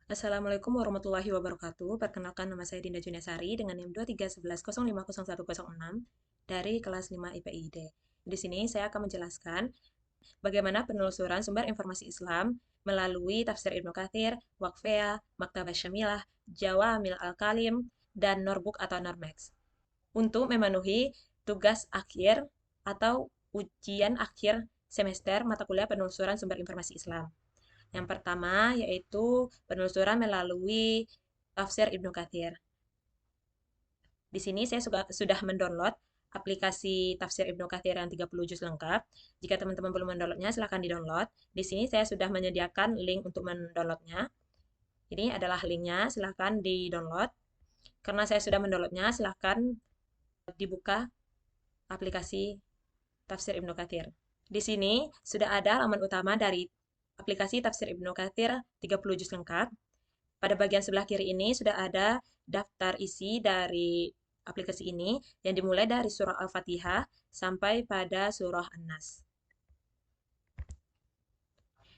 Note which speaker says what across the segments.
Speaker 1: Assalamualaikum warahmatullahi wabarakatuh. Perkenalkan nama saya Dinda Junesari dengan NIM 2311050106 dari kelas 5 IPID. Di sini saya akan menjelaskan bagaimana penelusuran sumber informasi Islam melalui tafsir Ibnu Katsir, Waqfiyah, Maktabah Syamilah, Jawamil Al-Kalim, dan Norbuk atau Normex untuk memenuhi tugas akhir atau ujian akhir semester mata kuliah penelusuran sumber informasi Islam. Yang pertama yaitu penelusuran melalui tafsir Ibnu Katsir. Di sini saya sudah mendownload aplikasi tafsir Ibnu Katsir yang 30 juz lengkap. Jika teman-teman belum mendownloadnya, silahkan di-download. Di sini saya sudah menyediakan link untuk mendownloadnya. Ini adalah linknya, silahkan di-download. Karena saya sudah mendownloadnya, silahkan dibuka aplikasi tafsir Ibnu Katsir. Di sini sudah ada halaman utama dari aplikasi tafsir Ibnu Katsir 30 juz lengkap. Pada bagian sebelah kiri ini sudah ada daftar isi dari aplikasi ini yang dimulai dari surah Al-Fatihah sampai pada surah An-Nas.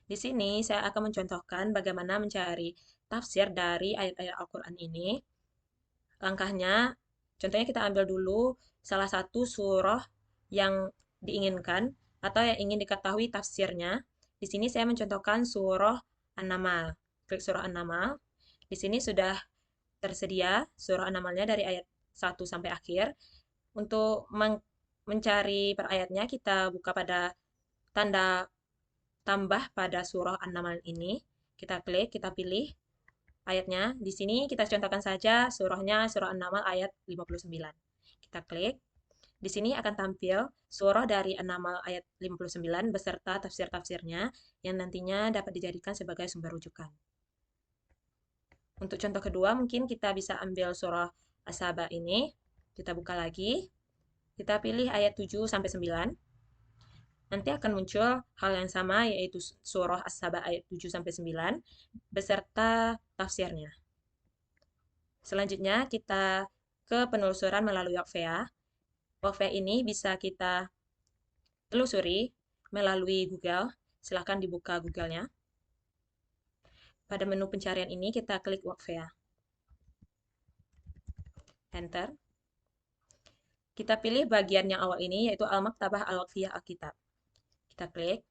Speaker 1: Di sini saya akan mencontohkan bagaimana mencari tafsir dari ayat-ayat Al-Quran ini. Langkahnya, contohnya kita ambil dulu salah satu surah yang diinginkan atau yang ingin diketahui tafsirnya. Di sini saya mencontohkan surah An-Naml. Klik surah An-Naml. Di sini sudah tersedia surah An-Namlnya dari ayat 1 sampai akhir. Untuk mencari per ayatnya, kita buka pada tanda tambah pada surah An-Naml ini. Kita klik, kita pilih ayatnya. Di sini kita contohkan saja surahnya surah An-Naml ayat 59. Kita klik. Di sini akan tampil surah dari An-Naml ayat 59 beserta tafsir-tafsirnya yang nantinya dapat dijadikan sebagai sumber rujukan. Untuk contoh kedua, mungkin kita bisa ambil surah As-Saba ini. Kita buka lagi. Kita pilih ayat 7 sampai 9. Nanti akan muncul hal yang sama, yaitu surah As-Saba ayat 7 sampai 9 beserta tafsirnya. Selanjutnya, kita ke penelusuran melalui Waqfiyah. Waqfiyah ini bisa kita telusuri melalui Google. Silahkan dibuka Google-nya. Pada menu pencarian ini, kita klik Waqfiyah. Enter. Kita pilih bagian yang awal ini, yaitu Al-Maktabah Al-Waqfiyah Al-Kitab. Kita klik.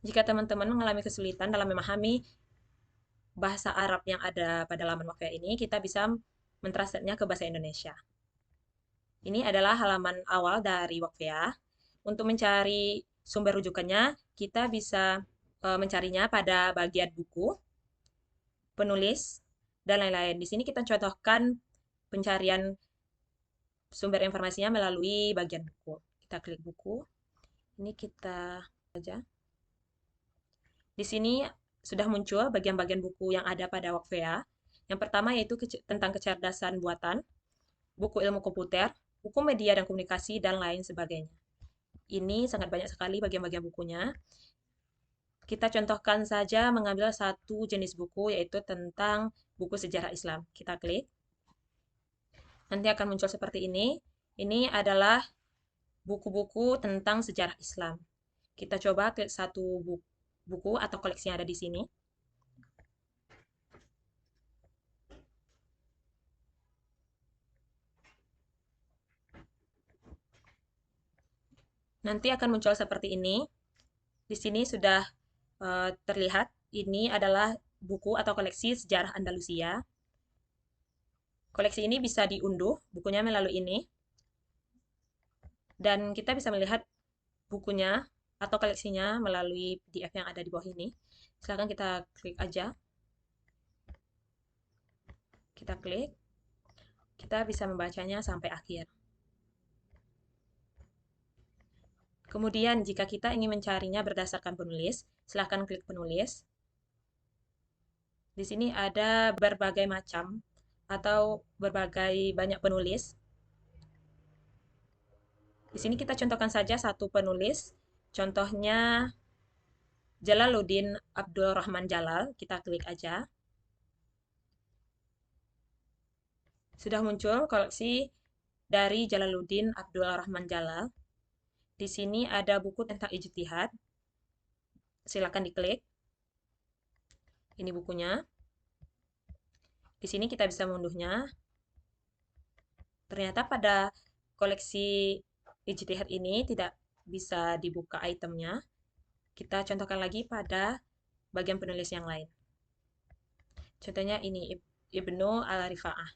Speaker 1: Jika teman-teman mengalami kesulitan dalam memahami bahasa Arab yang ada pada laman Waqfiyah ini, kita bisa mentranslate-nya ke bahasa Indonesia. Ini adalah halaman awal dari Waqfiyah. Untuk mencari sumber rujukannya, kita bisa mencarinya pada bagian buku, penulis, dan lain-lain. Di sini kita contohkan pencarian sumber informasinya melalui bagian buku. Kita klik buku. Ini kita saja. Di sini sudah muncul bagian-bagian buku yang ada pada Waqfiyah. Yang pertama yaitu tentang kecerdasan buatan, buku ilmu komputer, buku media dan komunikasi, dan lain sebagainya. Ini sangat banyak sekali bagian-bagian bukunya. Kita contohkan saja mengambil satu jenis buku, yaitu tentang buku sejarah Islam. Kita klik. Nanti akan muncul seperti ini. Ini adalah buku-buku tentang sejarah Islam. Kita coba klik satu buku atau koleksi yang ada di sini. Nanti akan muncul seperti ini. Di sini sudah terlihat ini adalah buku atau koleksi sejarah Andalusia. Koleksi ini bisa diunduh bukunya melalui ini. Dan kita bisa melihat bukunya atau koleksinya melalui PDF yang ada di bawah ini. Silahkan kita klik aja. Kita klik. Kita bisa membacanya sampai akhir. Kemudian, jika kita ingin mencarinya berdasarkan penulis, silahkan klik penulis. Di sini ada berbagai macam atau berbagai banyak penulis. Di sini kita contohkan saja satu penulis. Contohnya Jalaluddin Abdul Rahman Jalal. Kita klik aja. Sudah muncul koleksi dari Jalaluddin Abdul Rahman Jalal. Di sini ada buku tentang ijtihad. Silakan diklik. Ini bukunya. Di sini kita bisa mengunduhnya. Ternyata pada koleksi Ijtihad ini tidak bisa dibuka itemnya. Kita contohkan lagi pada bagian penulis yang lain. Contohnya ini, Ibnu al-Rifa'ah.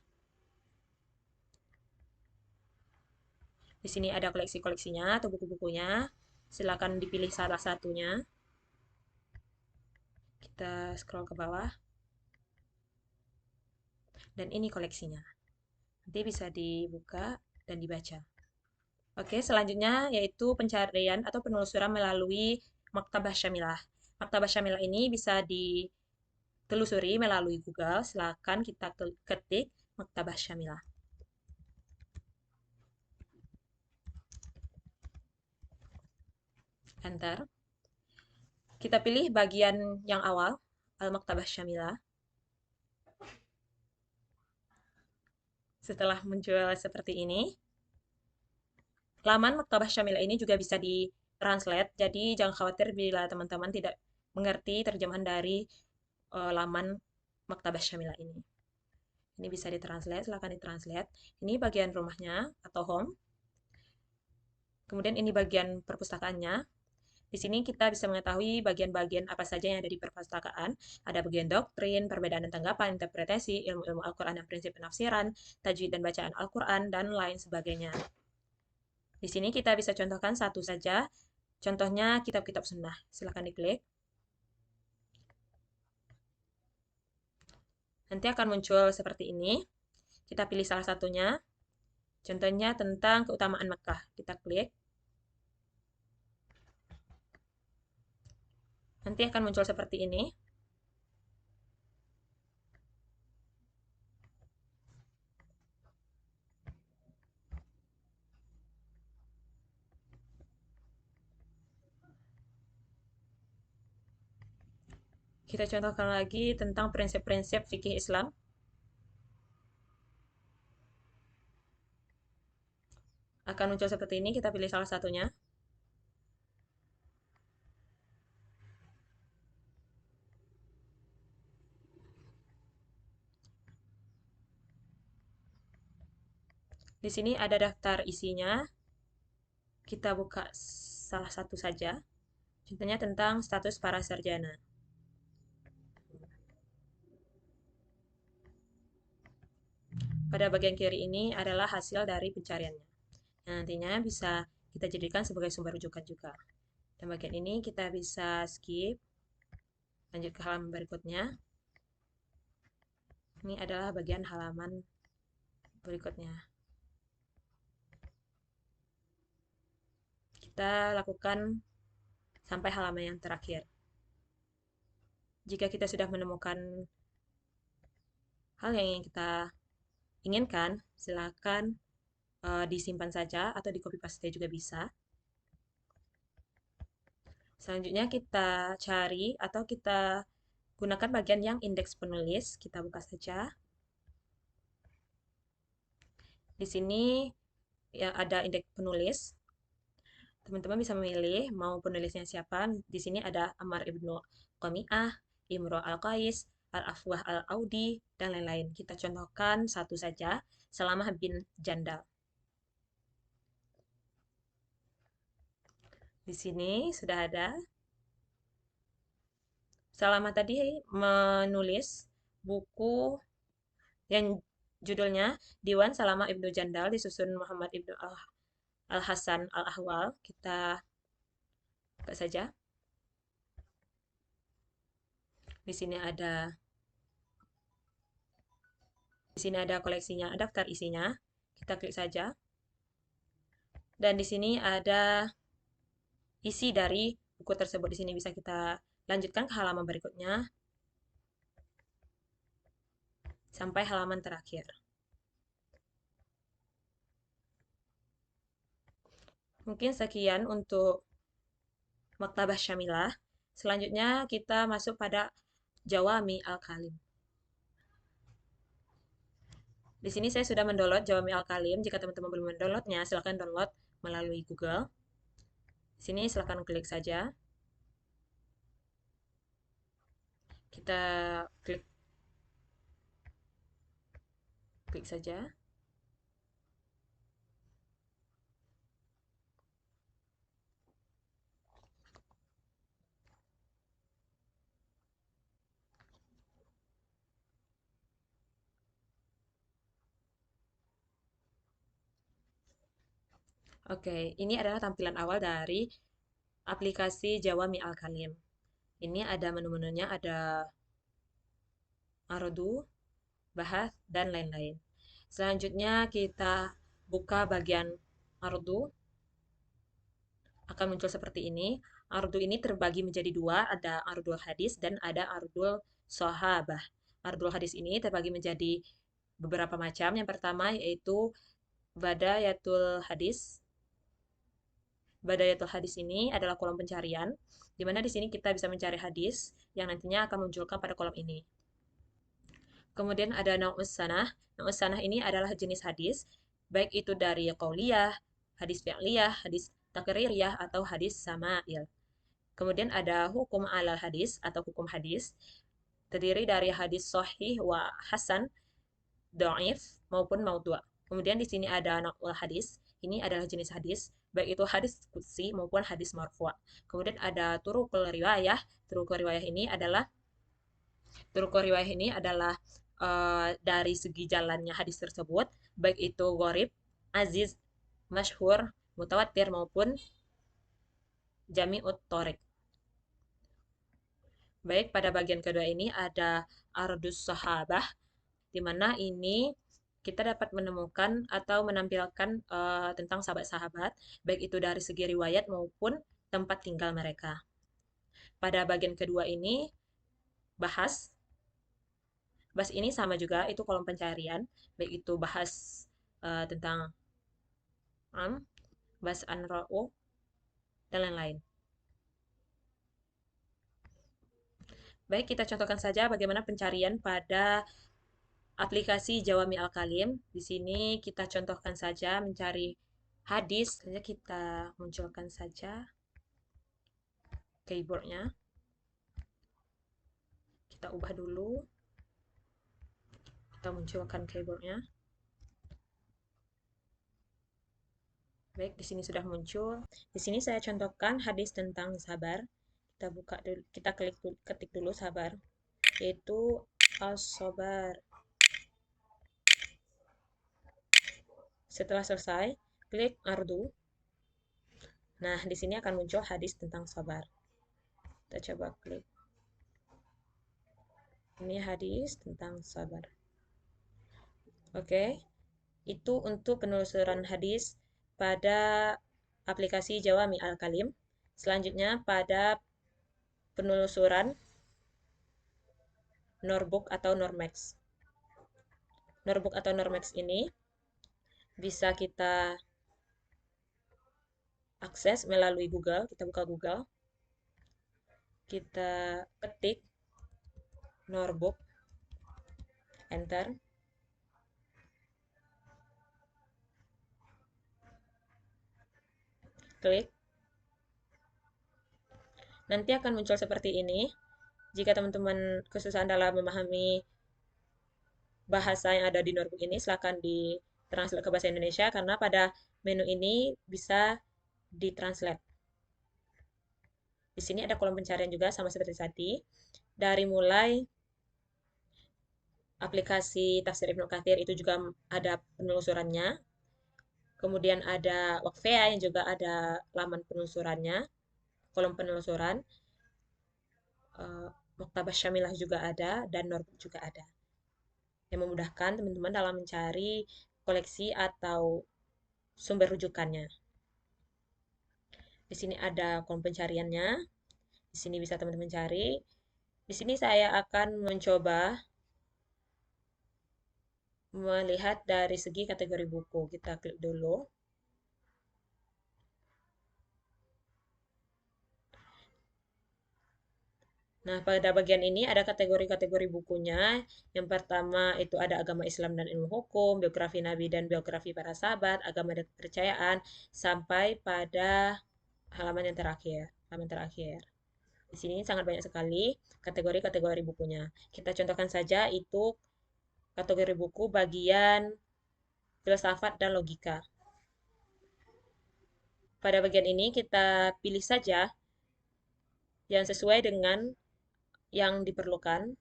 Speaker 1: Di sini ada koleksi-koleksinya atau buku-bukunya. Silakan dipilih salah satunya. Kita scroll ke bawah. Dan ini koleksinya. Nanti bisa dibuka dan dibaca. Oke, selanjutnya yaitu pencarian atau penelusuran melalui Maktabah Syamilah. Maktabah Syamilah ini bisa ditelusuri melalui Google. Silakan kita ketik Maktabah Syamilah. Enter. Kita pilih bagian yang awal, Al-Maktabah Syamilah. Setelah muncul seperti ini, laman Maktabah Syamilah ini juga bisa ditranslate, jadi jangan khawatir bila teman-teman tidak mengerti terjemahan dari laman Maktabah Syamilah ini. Ini bisa ditranslate, silakan ditranslate. Ini bagian rumahnya atau home. Kemudian ini bagian perpustakaannya. Di sini kita bisa mengetahui bagian-bagian apa saja yang ada di perpustakaan. Ada bagian doktrin, perbedaan dan tanggapan, interpretasi, ilmu-ilmu Al-Quran dan prinsip penafsiran, tajwid dan bacaan Al-Quran, dan lain sebagainya. Di sini kita bisa contohkan satu saja. Contohnya kitab-kitab sunnah. Silakan diklik. Nanti akan muncul seperti ini. Kita pilih salah satunya. Contohnya tentang keutamaan Mekah. Kita klik. Nanti akan muncul seperti ini. Kita contohkan lagi tentang prinsip-prinsip fikih Islam. Akan muncul seperti ini, kita pilih salah satunya. Di sini ada daftar isinya. Kita buka salah satu saja. Contohnya tentang status para sarjana. Pada bagian kiri ini adalah hasil dari pencariannya. Yang nantinya bisa kita jadikan sebagai sumber rujukan juga. Dan bagian ini kita bisa skip. Lanjut ke halaman berikutnya. Ini adalah bagian halaman berikutnya. Kita lakukan sampai halaman yang terakhir. Jika kita sudah menemukan hal yang ingin kita inginkan, silakan disimpan saja atau di copy paste juga bisa. Selanjutnya kita cari atau kita gunakan bagian yang indeks penulis. Kita buka saja. Di sini ya ada indeks penulis. Teman-teman bisa memilih mau penulisnya siapa. Di sini ada Ammar ibnu Qami'ah, Imro al-Qais, Al-Afwah al-Audi, dan lain-lain. Kita contohkan satu saja, Salamah bin Jandal. Di sini sudah ada. Salamah tadi menulis buku yang judulnya Diwan Salamah Ibnu Jandal disusun Muhammad Ibnu Al-Hasan Al-Ahwal. Kita buka saja. Di sini ada koleksinya, daftar isinya. Kita klik saja. Dan di sini ada isi dari buku tersebut. Di sini bisa kita lanjutkan ke halaman berikutnya sampai halaman terakhir. Mungkin sekian untuk Maktabah Syamilah. Selanjutnya kita masuk pada Jawami Al-Kalim. Di sini saya sudah mendownload Jawami Al-Kalim. Jika teman-teman belum mendownloadnya, silakan download melalui Google. Di sini silakan klik saja. Kita klik klik saja. Oke, ini adalah tampilan awal dari aplikasi Jawami Al-Kalim. Ini ada menu-menunya, ada Ardu, Bahas, dan lain-lain. Selanjutnya kita buka bagian Ardu, akan muncul seperti ini. Ardu ini terbagi menjadi dua, ada Ardul Hadis dan ada Ardul Sahabah. Ardul Hadis ini terbagi menjadi beberapa macam. Yang pertama yaitu Badayatul Hadis. Badayatul Hadis ini adalah kolom pencarian, di mana di sini kita bisa mencari hadis yang nantinya akan munculkan pada kolom ini. Kemudian ada Nau'us Sanah. Nau'us Sanah ini adalah jenis hadis, baik itu dari qauliyah, hadis fi'liyah, hadis takririyah, atau hadis sama'il. Kemudian ada hukum alal hadis atau hukum hadis, terdiri dari hadis sahih wa hasan, dhaif maupun maudhu'. Kemudian di sini ada naqul hadis. Ini adalah jenis hadis, baik itu hadis qudsi maupun hadis marfu'. Kemudian ada turuqul riwayah. Turuqul riwayah ini adalah dari segi jalannya hadis tersebut, baik itu gharib, aziz, masyhur, mutawatir maupun jami'ut thoriq. Baik, pada bagian kedua ini ada Ardus Sahabah, di mana ini kita dapat menemukan atau menampilkan tentang sahabat-sahabat, baik itu dari segi riwayat maupun tempat tinggal mereka. Pada bagian kedua ini, bahas. Bahas ini sama juga, itu kolom pencarian, baik itu bahas tentang bahas anra'u, dan lain-lain. Baik, kita contohkan saja bagaimana pencarian pada aplikasi Jawami Al-Kalim. Di sini kita contohkan saja mencari hadis. Saja kita munculkan saja keyboardnya. Kita ubah dulu. Kita munculkan keyboardnya. Baik, di sini sudah muncul. Di sini saya contohkan hadis tentang sabar. Kita buka dulu, kita ketik dulu sabar, yaitu as-sabar. Setelah selesai, klik ardu. Nah, di sini akan muncul hadis tentang sabar. Kita coba klik. Ini hadis tentang sabar. Oke, itu untuk penelusuran hadis pada aplikasi Jawami Al-Kalim. Selanjutnya pada penelusuran Norbook atau Normax. Norbook atau Normax ini bisa kita akses melalui Google. Kita buka Google. Kita ketik Norbook, enter. Klik. Nanti akan muncul seperti ini. Jika teman-teman kesusahan dalam memahami bahasa yang ada di Norbook ini, silakan ditranslate ke bahasa Indonesia, karena pada menu ini bisa ditranslate. Di sini ada kolom pencarian juga sama seperti tadi. Dari mulai aplikasi Tafsir Ibnu Katsir itu juga ada penelusurannya. Kemudian ada Waqfiyah yang juga ada laman penelusurannya, kolom penelusuran. Maktabah Syamilah juga ada, dan Norbook juga ada, yang memudahkan teman-teman dalam mencari koleksi atau sumber rujukannya. Di sini ada kolom pencariannya. Di sini bisa teman-teman cari. Di sini saya akan mencoba melihat dari segi kategori buku. Kita klik dulu. Nah, pada bagian ini ada kategori-kategori bukunya. Yang pertama itu ada agama Islam dan ilmu hukum, biografi Nabi dan biografi para sahabat, agama dan kepercayaan, sampai pada halaman yang terakhir. Halaman terakhir. Di sini sangat banyak sekali kategori-kategori bukunya. Kita contohkan saja itu kategori buku bagian filsafat dan logika. Pada bagian ini kita pilih saja yang sesuai dengan yang diperlukan.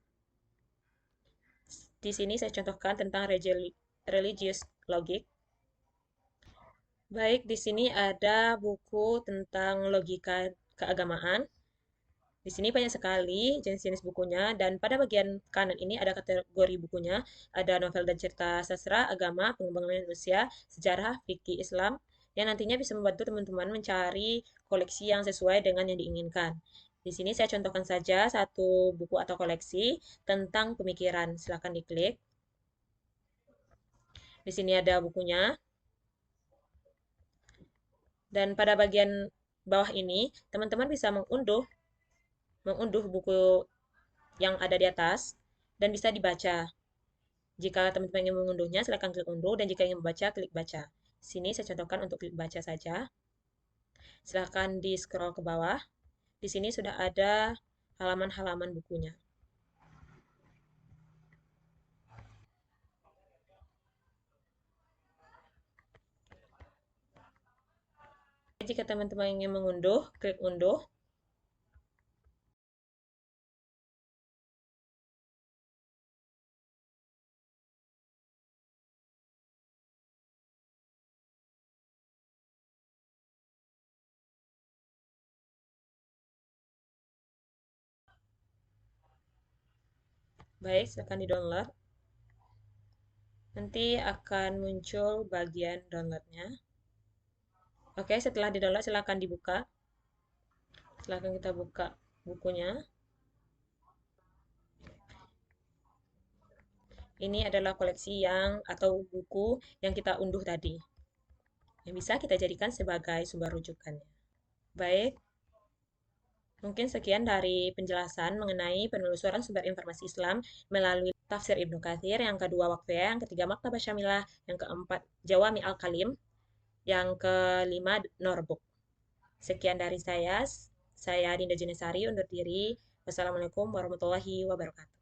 Speaker 1: Di sini saya contohkan tentang religious logic. Baik, di sini ada buku tentang logika keagamaan. Di sini banyak sekali jenis-jenis bukunya, dan pada bagian kanan ini ada kategori bukunya. Ada novel dan cerita sastra, agama, pengembangan manusia, sejarah, fikih Islam, yang nantinya bisa membantu teman-teman mencari koleksi yang sesuai dengan yang diinginkan. Di sini saya contohkan saja satu buku atau koleksi tentang pemikiran. Silakan diklik. Di sini ada bukunya. Dan pada bagian bawah ini, teman-teman bisa mengunduh buku yang ada di atas dan bisa dibaca. Jika teman-teman ingin mengunduhnya, silakan klik unduh, dan jika ingin membaca, klik baca. Sini saya contohkan untuk klik baca saja. Silakan di scroll ke bawah. Di sini sudah ada halaman-halaman bukunya. Jika teman-teman ingin mengunduh, klik unduh. Baik, silakan di-download. Nanti akan muncul bagian downloadnya. Oke, setelah di-download, silakan dibuka. Silakan kita buka bukunya. Ini adalah koleksi yang atau buku yang kita unduh tadi, yang bisa kita jadikan sebagai sumber rujukannya. Baik, mungkin sekian dari penjelasan mengenai penelusuran sumber informasi Islam melalui tafsir Ibnu Katsir, yang kedua Waqfiyah, yang ketiga Maktabah Syamilah, yang keempat Jawami Al-Kalim, yang kelima Norbook. Sekian dari saya Dinda Jenesari undur diri. Wassalamualaikum warahmatullahi wabarakatuh.